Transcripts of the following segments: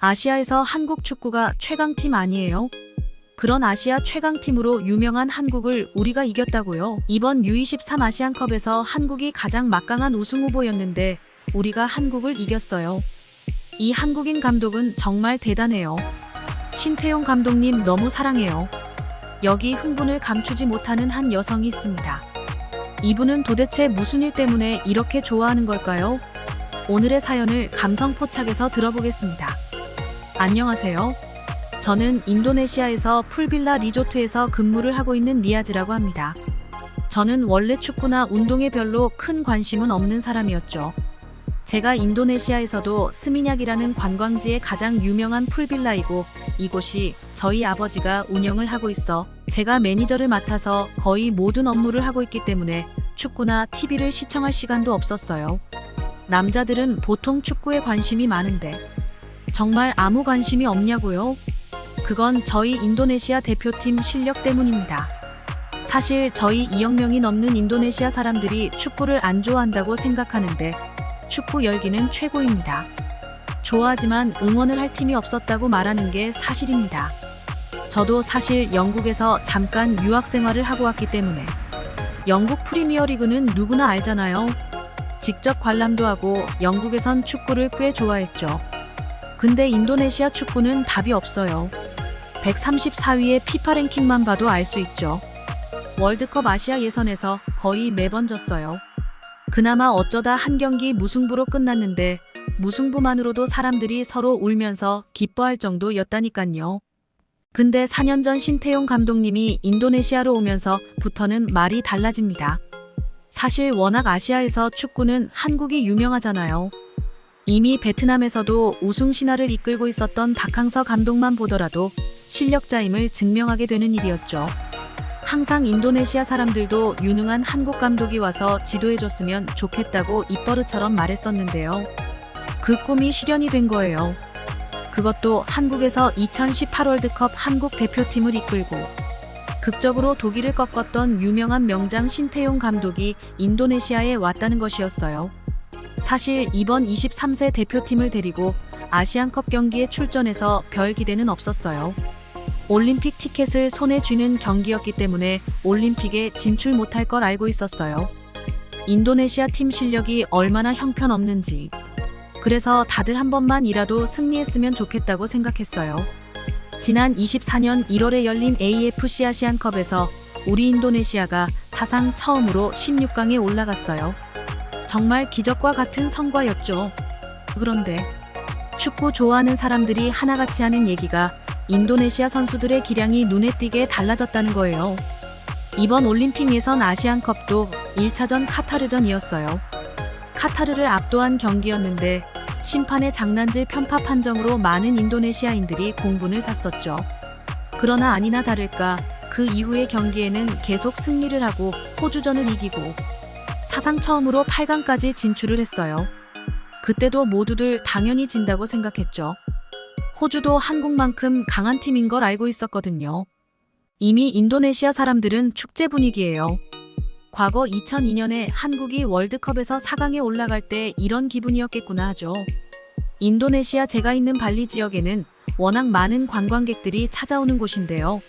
아시아에서 한국 축구가 최강팀 아니에요? 그런 아시아 최강팀으로 유명한 한국을 우리가 이겼다고요? 이번 U23 아시안컵에서 한국이 가장 막강한 우승 후보였는데 우리가 한국을 이겼어요. 이 한국인 감독은 정말 대단해요. 신태용 감독님 너무 사랑해요. 여기 흥분을 감추지 못하는 한 여성이 있습니다. 이분은 도대체 무슨 일 때문에 이렇게 좋아하는 걸까요? 오늘의 사연을 감성 포착해서 들어보겠습니다. 안녕하세요. 저는 인도네시아에서 풀빌라 리조트에서 근무를 하고 있는 니아즈라고 합니다. 저는 원래 축구나 운동에 별로 큰 관심은 없는 사람이었죠. 제가 인도네시아에서도 스미냑이라는 관광지의 가장 유명한 풀빌라이고 이곳이 저희 아버지가 운영을 하고 있어 제가 매니저를 맡아서 거의 모든 업무를 하고 있기 때문에 축구나 TV를 시청할 시간도 없었어요. 남자들은 보통 축구에 관심이 많은데 정말 아무 관심이 없냐고요? 그건 저희 인도네시아 대표팀 실력 때문입니다. 사실 저희 2억 명이 넘는 인도네시아 사람들이 축구를 안 좋아한다고 생각하는데 축구 열기는 최고입니다. 좋아하지만 응원을 할 팀이 없었다고 말하는 게 사실입니다. 저도 사실 영국에서 잠깐 유학 생활을 하고 왔기 때문에 영국 프리미어리그는 누구나 알잖아요. 직접 관람도 하고 영국에선 축구를 꽤 좋아했죠. 근데 인도네시아 축구는 답이 없어요. 134위의 피파 랭킹만 봐도 알 수 있죠. 월드컵 아시아 예선에서 거의 매번 졌어요. 그나마 어쩌다 한 경기 무승부로 끝났는데 무승부만으로도 사람들이 서로 울면서 기뻐할 정도였다니깐요. 근데 4년 전 신태용 감독님이 인도네시아로 오면서부터는 말이 달라집니다. 사실 워낙 아시아에서 축구는 한국이 유명하잖아요. 이미 베트남에서도 우승 신화를 이끌고 있었던 박항서 감독만 보더라도 실력자임을 증명하게 되는 일이었죠. 항상 인도네시아 사람들도 유능한 한국 감독이 와서 지도해줬으면 좋겠다고 입버릇처럼 말했었는데요. 그 꿈이 실현이 된 거예요. 그것도 한국에서 2018 월드컵 한국 대표팀을 이끌고 극적으로 독일을 꺾었던 유명한 명장 신태용 감독이 인도네시아에 왔다는 것이었어요. 사실 이번 23세 대표팀을 데리고 아시안컵 경기에 출전해서 별 기대는 없었어요. 올림픽 티켓을 손에 쥐는 경기였기 때문에 올림픽에 진출 못할 걸 알고 있었어요. 인도네시아 팀 실력이 얼마나 형편없는지. 그래서 다들 한 번만이라도 승리했으면 좋겠다고 생각했어요. 지난 24년 1월에 열린 AFC 아시안컵에서 우리 인도네시아가 사상 처음으로 16강에 올라갔어요. 정말 기적과 같은 성과였죠. 그런데 축구 좋아하는 사람들이 하나같이 하는 얘기가 인도네시아 선수들의 기량이 눈에 띄게 달라졌다는 거예요. 이번 올림픽 예선 아시안컵도 1차전 카타르전이었어요. 카타르를 압도한 경기였는데 심판의 장난질 편파 판정으로 많은 인도네시아인들이 공분을 샀었죠. 그러나 아니나 다를까 그 이후의 경기에는 계속 승리를 하고 호주전을 이기고 사상 처음으로 8강까지 진출을 했어요. 그때도 모두들 당연히 진다고 생각했죠. 호주도 한국만큼 강한 팀인 걸 알고 있었거든요. 이미 인도네시아 사람들은 축제 분위기예요. 과거 2002년에 한국이 월드컵에서 4강에 올라갈 때 이런 기분이었겠구나 하죠. 인도네시아 제가 있는 발리 지역에는 워낙 많은 관광객들이 찾아오는 곳인데요.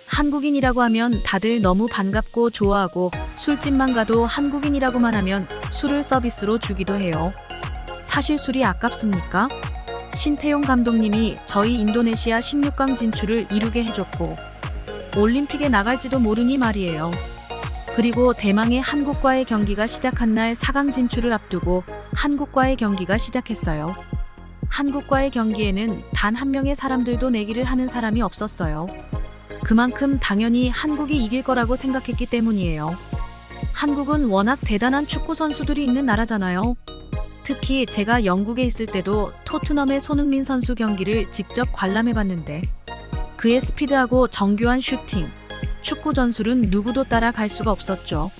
한국인이라고 하면 다들 너무 반갑고 좋아하고 술집만 가도 한국인이라고만 하면 술을 서비스로 주기도 해요. 사실 술이 아깝습니까? 신태용 감독님이 저희 인도네시아 16강 진출을 이루게 해줬고 올림픽에 나갈지도 모르니 말이에요. 그리고 대망의 한국과의 경기가 시작한 날 4강 진출을 앞두고 한국과의 경기가 시작했어요. 한국과의 경기에는 단 한 명의 사람들도 내기를 하는 사람이 없었어요. 그만큼 당연히 한국이 이길 거라고 생각했기 때문이에요. 한국은 워낙 대단한 축구 선수들이 있는 나라잖아요. 특히 제가 영국에 있을 때도 토트넘의 손흥민 선수 경기를 직접 관람해봤는데 그의 스피드하고 정교한 슈팅, 축구 전술은 누구도 따라갈 수가 없었죠.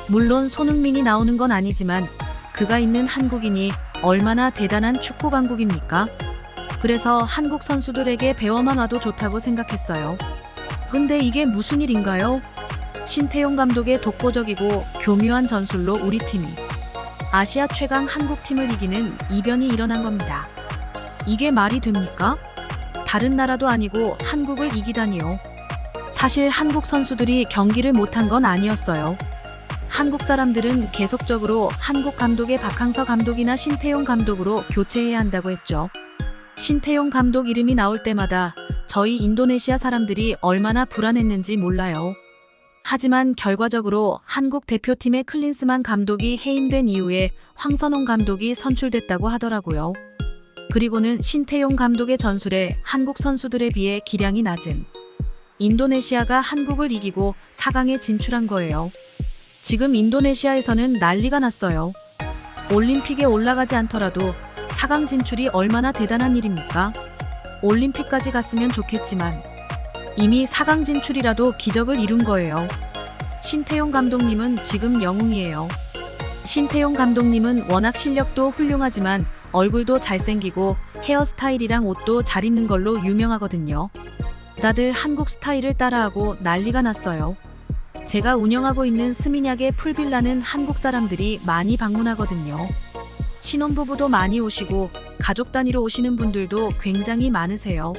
물론 손흥민이 나오는 건 아니지만 그가 있는 한국인이 얼마나 대단한 축구 강국입니까? 그래서 한국 선수들에게 배워만 와도 좋다고 생각했어요. 근데 이게 무슨 일인가요? 신태용 감독의 독보적이고 교묘한 전술로 우리 팀이 아시아 최강 한국팀을 이기는 이변이 일어난 겁니다. 이게 말이 됩니까? 다른 나라도 아니고 한국을 이기다니요. 사실 한국 선수들이 경기를 못한 건 아니었어요. 한국 사람들은 계속적으로 한국 감독의 박항서 감독이나 신태용 감독으로 교체해야 한다고 했죠. 신태용 감독 이름이 나올 때마다 저희 인도네시아 사람들이 얼마나 불안했는지 몰라요. 하지만 결과적으로 한국 대표팀의 클린스만 감독이 해임된 이후에 황선홍 감독이 선출됐다고 하더라고요. 그리고는 신태용 감독의 전술에 한국 선수들에 비해 기량이 낮은 인도네시아가 한국을 이기고 4강에 진출한 거예요. 지금 인도네시아에서는 난리가 났어요. 올림픽에 올라가지 않더라도 4강 진출이 얼마나 대단한 일입니까? 올림픽까지 갔으면 좋겠지만 이미 4강 진출이라도 기적을 이룬 거예요. 신태용 감독님은 지금 영웅이에요. 신태용 감독님은 워낙 실력도 훌륭하지만 얼굴도 잘생기고 헤어스타일이랑 옷도 잘 입는 걸로 유명하거든요. 다들 한국 스타일을 따라하고 난리가 났어요. 제가 운영하고 있는 스미냑의 풀빌라는 한국 사람들이 많이 방문하거든요. 신혼부부도 많이 오시고 가족 단위로 오시는 분들도 굉장히 많으세요.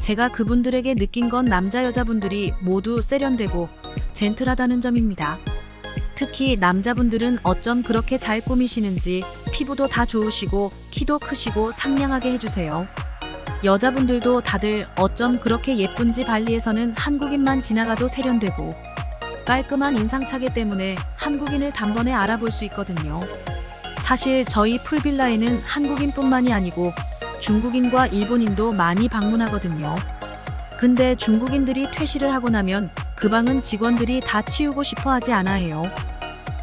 제가 그분들에게 느낀 건 남자 여자분들이 모두 세련되고 젠틀하다는 점입니다. 특히 남자분들은 어쩜 그렇게 잘 꾸미시는지 피부도 다 좋으시고 키도 크시고 상냥하게 해주세요. 여자분들도 다들 어쩜 그렇게 예쁜지 발리에서는 한국인만 지나가도 세련되고 깔끔한 인상차기 때문에 한국인을 단번에 알아볼 수 있거든요. 사실 저희 풀빌라에는 한국인뿐만이 아니고 중국인과 일본인도 많이 방문하거든요. 근데 중국인들이 퇴실을 하고 나면 그 방은 직원들이 다 치우고 싶어 하지 않아 해요.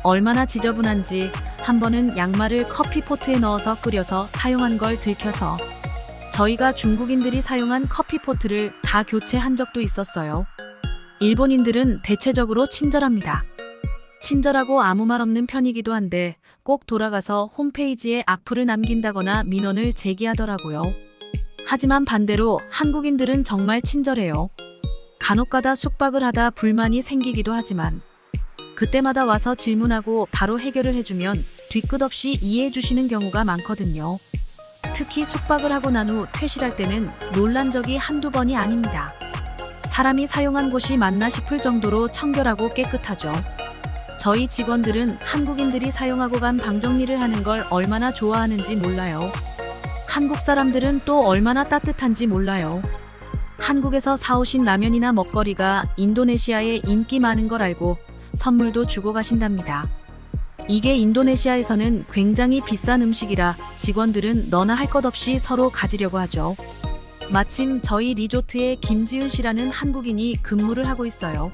얼마나 지저분한지 한 번은 양말을 커피포트에 넣어서 끓여서 사용한 걸 들켜서 저희가 중국인들이 사용한 커피포트를 다 교체한 적도 있었어요. 일본인들은 대체적으로 친절합니다. 친절하고 아무 말 없는 편이기도 한데 꼭 돌아가서 홈페이지에 악플을 남긴다거나 민원을 제기하더라고요. 하지만 반대로 한국인들은 정말 친절해요. 간혹가다 숙박을 하다 불만이 생기기도 하지만 그때마다 와서 질문하고 바로 해결을 해주면 뒤끝 없이 이해해 주시는 경우가 많거든요. 특히 숙박을 하고 난 후 퇴실할 때는 놀란 적이 한두 번이 아닙니다. 사람이 사용한 곳이 맞나 싶을 정도로 청결하고 깨끗하죠. 저희 직원들은 한국인들이 사용하고 간 방 정리를 하는 걸 얼마나 좋아하는지 몰라요. 한국 사람들은 또 얼마나 따뜻한지 몰라요. 한국에서 사오신 라면이나 먹거리가 인도네시아에 인기 많은 걸 알고 선물도 주고 가신답니다. 이게 인도네시아에서는 굉장히 비싼 음식이라 직원들은 너나 할 것 없이 서로 가지려고 하죠. 마침 저희 리조트에 김지윤 씨라는 한국인이 근무를 하고 있어요.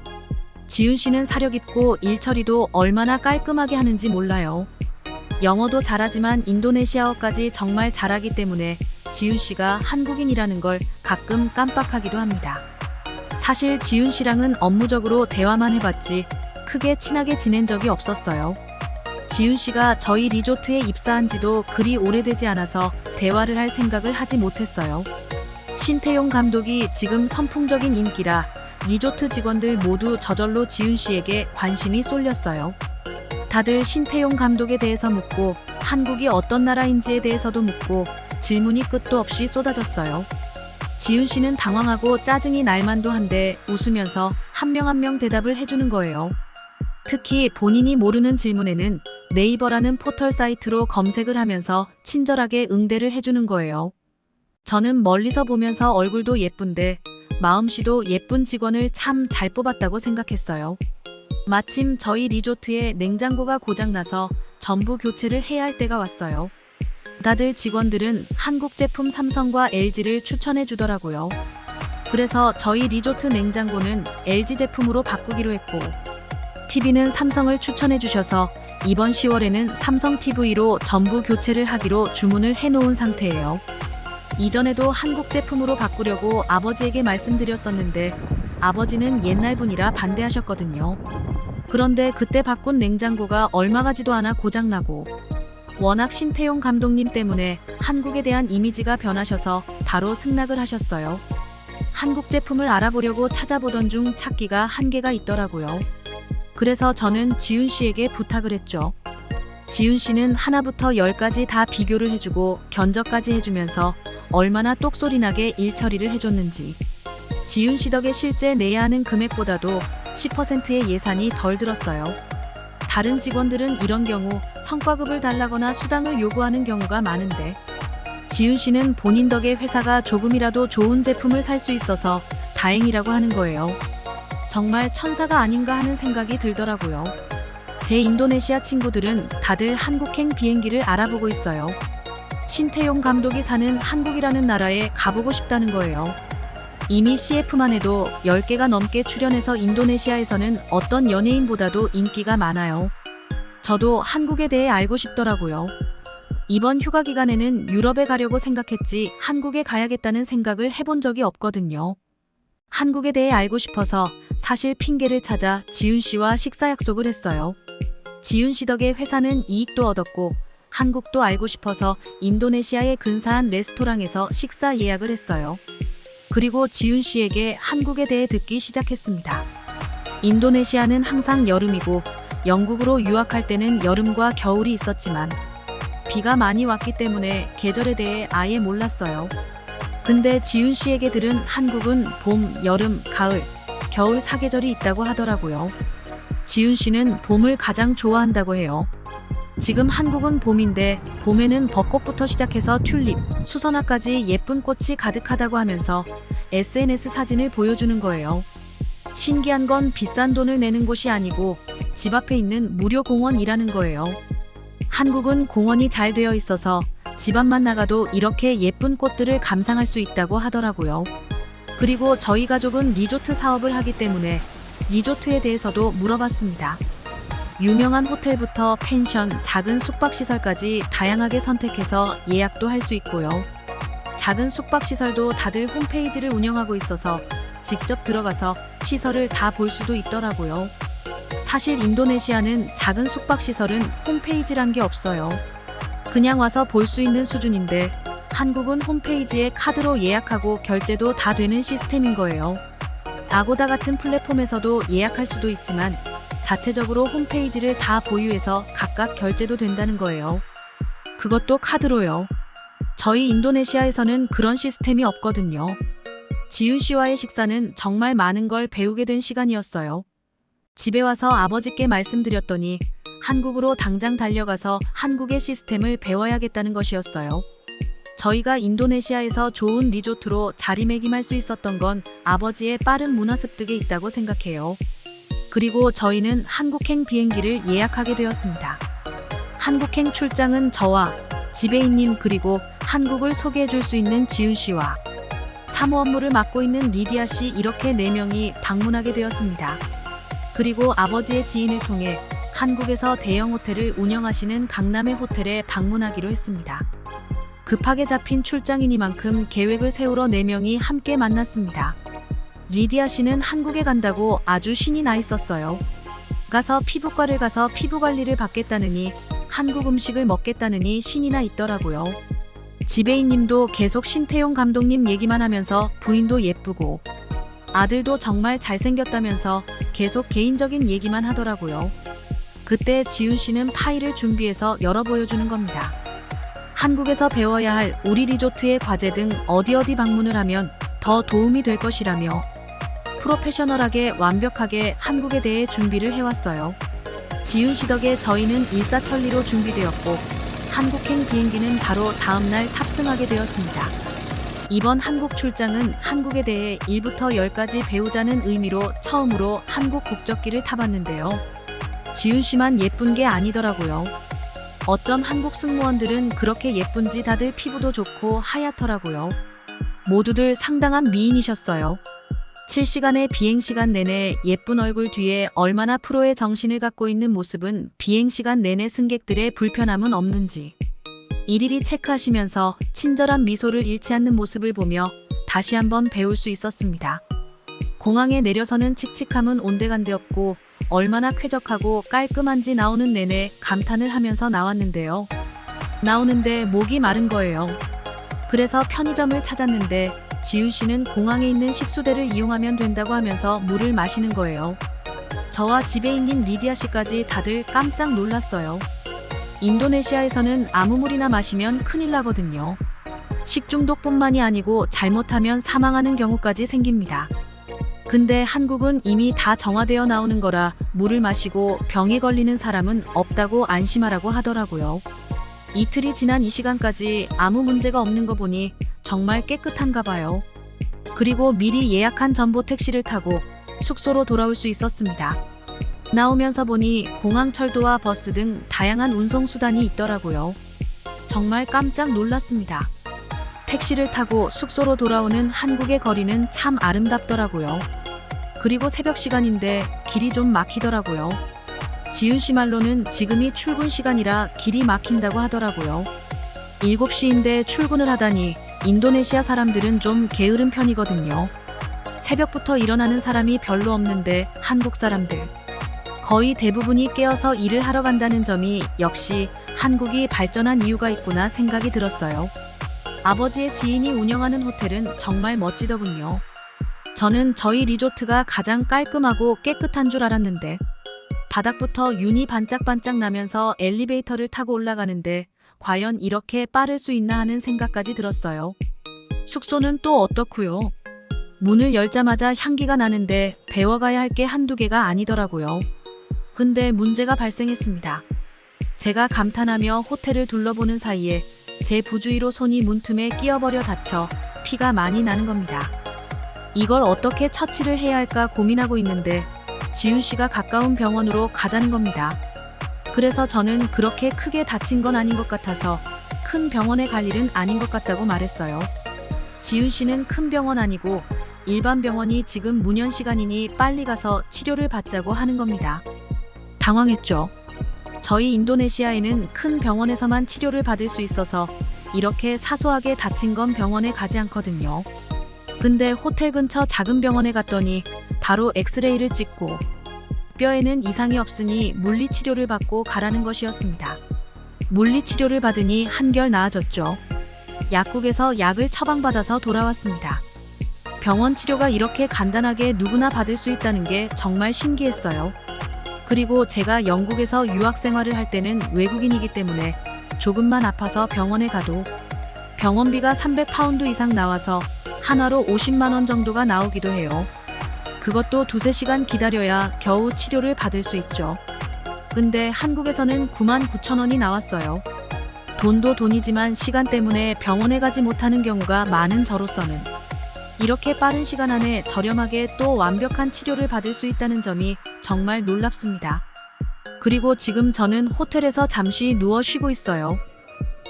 지윤 씨는 사력 있고 일 처리도 얼마나 깔끔하게 하는지 몰라요. 영어도 잘하지만 인도네시아어까지 정말 잘하기 때문에 지윤 씨가 한국인이라는 걸 가끔 깜빡하기도 합니다. 사실 지윤 씨랑은 업무적으로 대화만 해봤지 크게 친하게 지낸 적이 없었어요. 지윤 씨가 저희 리조트에 입사한 지도 그리 오래되지 않아서 대화를 할 생각을 하지 못했어요. 신태용 감독이 지금 선풍적인 인기라 리조트 직원들 모두 저절로 지윤 씨에게 관심이 쏠렸어요. 다들 신태용 감독에 대해서 묻고 한국이 어떤 나라인지에 대해서도 묻고 질문이 끝도 없이 쏟아졌어요. 지윤 씨는 당황하고 짜증이 날 만도 한데 웃으면서 한 명 한 명 대답을 해주는 거예요. 특히 본인이 모르는 질문에는 네이버라는 포털 사이트로 검색을 하면서 친절하게 응대를 해주는 거예요. 저는 멀리서 보면서 얼굴도 예쁜데 마음씨도 예쁜 직원을 참 잘 뽑았다고 생각했어요. 마침 저희 리조트에 냉장고가 고장나서 전부 교체를 해야 할 때가 왔어요. 다들 직원들은 한국 제품 삼성과 LG를 추천해 주더라고요. 그래서 저희 리조트 냉장고는 LG 제품으로 바꾸기로 했고 TV는 삼성을 추천해 주셔서 이번 10월에는 삼성 TV로 전부 교체를 하기로 주문을 해놓은 상태예요. 이전에도 한국 제품으로 바꾸려고 아버지에게 말씀드렸었는데 아버지는 옛날 분이라 반대하셨거든요. 그런데 그때 바꾼 냉장고가 얼마 가지도 않아 고장나고 워낙 신태용 감독님 때문에 한국에 대한 이미지가 변하셔서 바로 승낙을 하셨어요. 한국 제품을 알아보려고 찾아보던 중 찾기가 한계가 있더라고요. 그래서 저는 지윤 씨에게 부탁을 했죠. 지윤 씨는 하나부터 10까지 다 비교를 해주고 견적까지 해주면서 얼마나 똑소리나게 일 처리를 해줬는지. 지윤 씨 덕에 실제 내야 하는 금액보다도 10%의 예산이 덜 들었어요. 다른 직원들은 이런 경우 성과급을 달라거나 수당을 요구하는 경우가 많은데 지윤 씨는 본인 덕에 회사가 조금이라도 좋은 제품을 살 수 있어서 다행이라고 하는 거예요. 정말 천사가 아닌가 하는 생각이 들더라고요. 제 인도네시아 친구들은 다들 한국행 비행기를 알아보고 있어요. 신태용 감독이 사는 한국이라는 나라에 가보고 싶다는 거예요. 이미 CF만 해도 10개가 넘게 출연해서 인도네시아에서는 어떤 연예인보다도 인기가 많아요. 저도 한국에 대해 알고 싶더라고요. 이번 휴가 기간에는 유럽에 가려고 생각했지 한국에 가야겠다는 생각을 해본 적이 없거든요. 한국에 대해 알고 싶어서 사실 핑계를 찾아 지윤 씨와 식사 약속을 했어요. 지윤 씨 덕에 회사는 이익도 얻었고 한국도 알고 싶어서 인도네시아의 근사한 레스토랑에서 식사 예약을 했어요. 그리고 지윤 씨에게 한국에 대해 듣기 시작했습니다. 인도네시아는 항상 여름이고 영국으로 유학할 때는 여름과 겨울이 있었지만 비가 많이 왔기 때문에 계절에 대해 아예 몰랐어요. 근데 지윤 씨에게 들은 한국은 봄, 여름, 가을, 겨울 4계절이 있다고 하더라고요. 지윤 씨는 봄을 가장 좋아한다고 해요. 지금 한국은 봄인데 봄에는 벚꽃부터 시작해서 튤립, 수선화까지 예쁜 꽃이 가득하다고 하면서 SNS 사진을 보여주는 거예요. 신기한 건 비싼 돈을 내는 곳이 아니고 집 앞에 있는 무료 공원이라는 거예요. 한국은 공원이 잘 되어 있어서 집 앞만 나가도 이렇게 예쁜 꽃들을 감상할 수 있다고 하더라고요. 그리고 저희 가족은 리조트 사업을 하기 때문에 리조트에 대해서도 물어봤습니다. 유명한 호텔부터 펜션, 작은 숙박시설까지 다양하게 선택해서 예약도 할 수 있고요. 작은 숙박시설도 다들 홈페이지를 운영하고 있어서 직접 들어가서 시설을 다 볼 수도 있더라고요. 사실 인도네시아는 작은 숙박시설은 홈페이지란 게 없어요. 그냥 와서 볼 수 있는 수준인데 한국은 홈페이지에 카드로 예약하고 결제도 다 되는 시스템인 거예요. 아고다 같은 플랫폼에서도 예약할 수도 있지만 자체적으로 홈페이지를 다 보유해서 각각 결제도 된다는 거예요. 그것도 카드로요. 저희 인도네시아에서는 그런 시스템이 없거든요. 지윤 씨와의 식사는 정말 많은 걸 배우게 된 시간이었어요. 집에 와서 아버지께 말씀드렸더니 한국으로 당장 달려가서 한국의 시스템을 배워야겠다는 것이었어요. 저희가 인도네시아에서 좋은 리조트로 자리매김할 수 있었던 건 아버지의 빠른 문화 습득에 있다고 생각해요. 그리고 저희는 한국행 비행기를 예약하게 되었습니다. 한국행 출장은 저와 지배인님 그리고 한국을 소개해 줄 수 있는 지윤 씨와 사무 업무를 맡고 있는 리디아 씨 이렇게 4명이 방문하게 되었습니다. 그리고 아버지의 지인을 통해 한국에서 대형 호텔을 운영하시는 강남의 호텔에 방문하기로 했습니다. 급하게 잡힌 출장이니만큼 계획을 세우러 4명이 함께 만났습니다. 리디아 씨는 한국에 간다고 아주 신이 나 있었어요. 가서 피부과를 가서 피부 관리를 받겠다느니 한국 음식을 먹겠다느니 신이 나 있더라고요. 지배인님도 계속 신태용 감독님 얘기만 하면서 부인도 예쁘고 아들도 정말 잘생겼다면서 계속 개인적인 얘기만 하더라고요. 그때 지윤 씨는 파일을 준비해서 열어 보여주는 겁니다. 한국에서 배워야 할 우리 리조트의 과제 등 어디 방문을 하면 더 도움이 될 것이라며 프로페셔널하게 완벽하게 한국에 대해 준비를 해왔어요. 지윤 씨 덕에 저희는 일사천리로 준비되었고 한국행 비행기는 바로 다음날 탑승하게 되었습니다. 이번 한국 출장은 한국에 대해 1부터 10까지 배우자는 의미로 처음으로 한국 국적기를 타봤는데요. 지윤 씨만 예쁜 게 아니더라고요. 어쩜 한국 승무원들은 그렇게 예쁜지 다들 피부도 좋고 하얗더라고요. 모두들 상당한 미인이셨어요. 7시간의 비행시간 내내 예쁜 얼굴 뒤에 얼마나 프로의 정신을 갖고 있는 모습은 비행시간 내내 승객들의 불편함은 없는지 일일이 체크하시면서 친절한 미소를 잃지 않는 모습을 보며 다시 한번 배울 수 있었습니다. 공항에 내려서는 칙칙함은 온데간데 없고 얼마나 쾌적하고 깔끔한지 나오는 내내 감탄을 하면서 나왔는데요. 나오는데 목이 마른 거예요. 그래서 편의점을 찾았는데 지윤 씨는 공항에 있는 식수대를 이용하면 된다고 하면서 물을 마시는 거예요. 저와 지배인님 리디아 씨까지 다들 깜짝 놀랐어요. 인도네시아에서는 아무 물이나 마시면 큰일 나거든요. 식중독뿐만이 아니고 잘못하면 사망하는 경우까지 생깁니다. 근데 한국은 이미 다 정화되어 나오는 거라 물을 마시고 병에 걸리는 사람은 없다고 안심하라고 하더라고요. 이틀이 지난 이 시간까지 아무 문제가 없는 거 보니 정말 깨끗한가 봐요. 그리고 미리 예약한 전보 택시를 타고 숙소로 돌아올 수 있었습니다. 나오면서 보니 공항철도와 버스 등 다양한 운송수단이 있더라고요. 정말 깜짝 놀랐습니다. 택시를 타고 숙소로 돌아오는 한국의 거리는 참 아름답더라고요. 그리고 새벽 시간인데 길이 좀 막히더라고요. 지윤 씨 말로는 지금이 출근 시간이라 길이 막힌다고 하더라고요. 7시인데 출근을 하다니 인도네시아 사람들은 좀 게으른 편이거든요. 새벽부터 일어나는 사람이 별로 없는데 한국 사람들 거의 대부분이 깨어서 일을 하러 간다는 점이 역시 한국이 발전한 이유가 있구나 생각이 들었어요. 아버지의 지인이 운영하는 호텔은 정말 멋지더군요. 저는 저희 리조트가 가장 깔끔하고 깨끗한 줄 알았는데 바닥부터 윤이 반짝반짝 나면서 엘리베이터를 타고 올라가는데 과연 이렇게 빠를 수 있나 하는 생각까지 들었어요. 숙소는 또 어떻고요? 문을 열자마자 향기가 나는데 배워가야 할 게 한두 개가 아니더라고요. 근데 문제가 발생했습니다. 제가 감탄하며 호텔을 둘러보는 사이에 제 부주의로 손이 문틈에 끼어버려 다쳐 피가 많이 나는 겁니다. 이걸 어떻게 처치를 해야 할까 고민하고 있는데 지윤 씨가 가까운 병원으로 가자는 겁니다. 그래서 저는 그렇게 크게 다친 건 아닌 것 같아서 큰 병원에 갈 일은 아닌 것 같다고 말했어요. 지윤 씨는 큰 병원 아니고 일반 병원이 지금 문연 시간이니 빨리 가서 치료를 받자고 하는 겁니다. 당황했죠. 저희 인도네시아에는 큰 병원에서만 치료를 받을 수 있어서 이렇게 사소하게 다친 건 병원에 가지 않거든요. 근데 호텔 근처 작은 병원에 갔더니 바로 엑스레이를 찍고 뼈에는 이상이 없으니 물리치료를 받고 가라는 것이었습니다. 물리치료를 받으니 한결 나아졌죠. 약국에서 약을 처방받아서 돌아왔습니다. 병원 치료가 이렇게 간단하게 누구나 받을 수 있다는 게 정말 신기했어요. 그리고 제가 영국에서 유학 생활을 할 때는 외국인이기 때문에 조금만 아파서 병원에 가도 병원비가 300파운드 이상 나와서 한화로 50만 원 정도가 나오기도 해요. 그것도 2-3시간 기다려야 겨우 치료를 받을 수 있죠. 근데 한국에서는 9만 9천 원이 나왔어요. 돈도 돈이지만 시간 때문에 병원에 가지 못하는 경우가 많은 저로서는 이렇게 빠른 시간 안에 저렴하게 또 완벽한 치료를 받을 수 있다는 점이 정말 놀랍습니다. 그리고 지금 저는 호텔에서 잠시 누워 쉬고 있어요.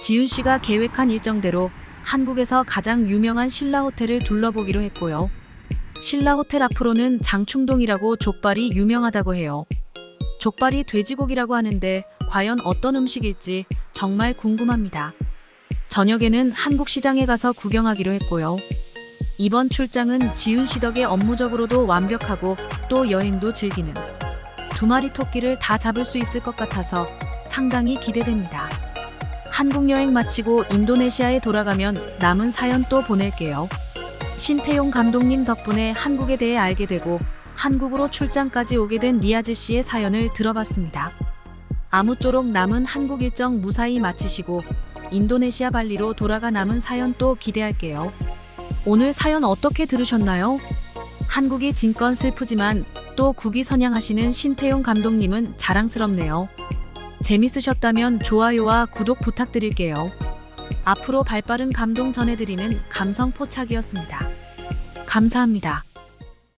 지윤 씨가 계획한 일정대로 한국에서 가장 유명한 신라 호텔을 둘러보기로 했고요. 신라 호텔 앞으로는 장충동이라고 족발이 유명하다고 해요. 족발이 돼지고기라고 하는데 과연 어떤 음식일지 정말 궁금합니다. 저녁에는 한국 시장에 가서 구경하기로 했고요. 이번 출장은 지윤 씨 덕에 업무적으로도 완벽하고 또 여행도 즐기는 2마리 토끼를 다 잡을 수 있을 것 같아서 상당히 기대됩니다. 한국 여행 마치고 인도네시아에 돌아가면 남은 사연 또 보낼게요. 신태용 감독님 덕분에 한국에 대해 알게 되고 한국으로 출장까지 오게 된 리아즈 씨의 사연을 들어봤습니다. 아무쪼록 남은 한국 일정 무사히 마치시고 인도네시아 발리로 돌아가 남은 사연 또 기대할게요. 오늘 사연 어떻게 들으셨나요? 한국이 진 건 슬프지만 또 국위 선양하시는 신태용 감독님은 자랑스럽네요. 재밌으셨다면 좋아요와 구독 부탁드릴게요. 앞으로 발빠른 감동 전해드리는 감성 포착이었습니다. 감사합니다.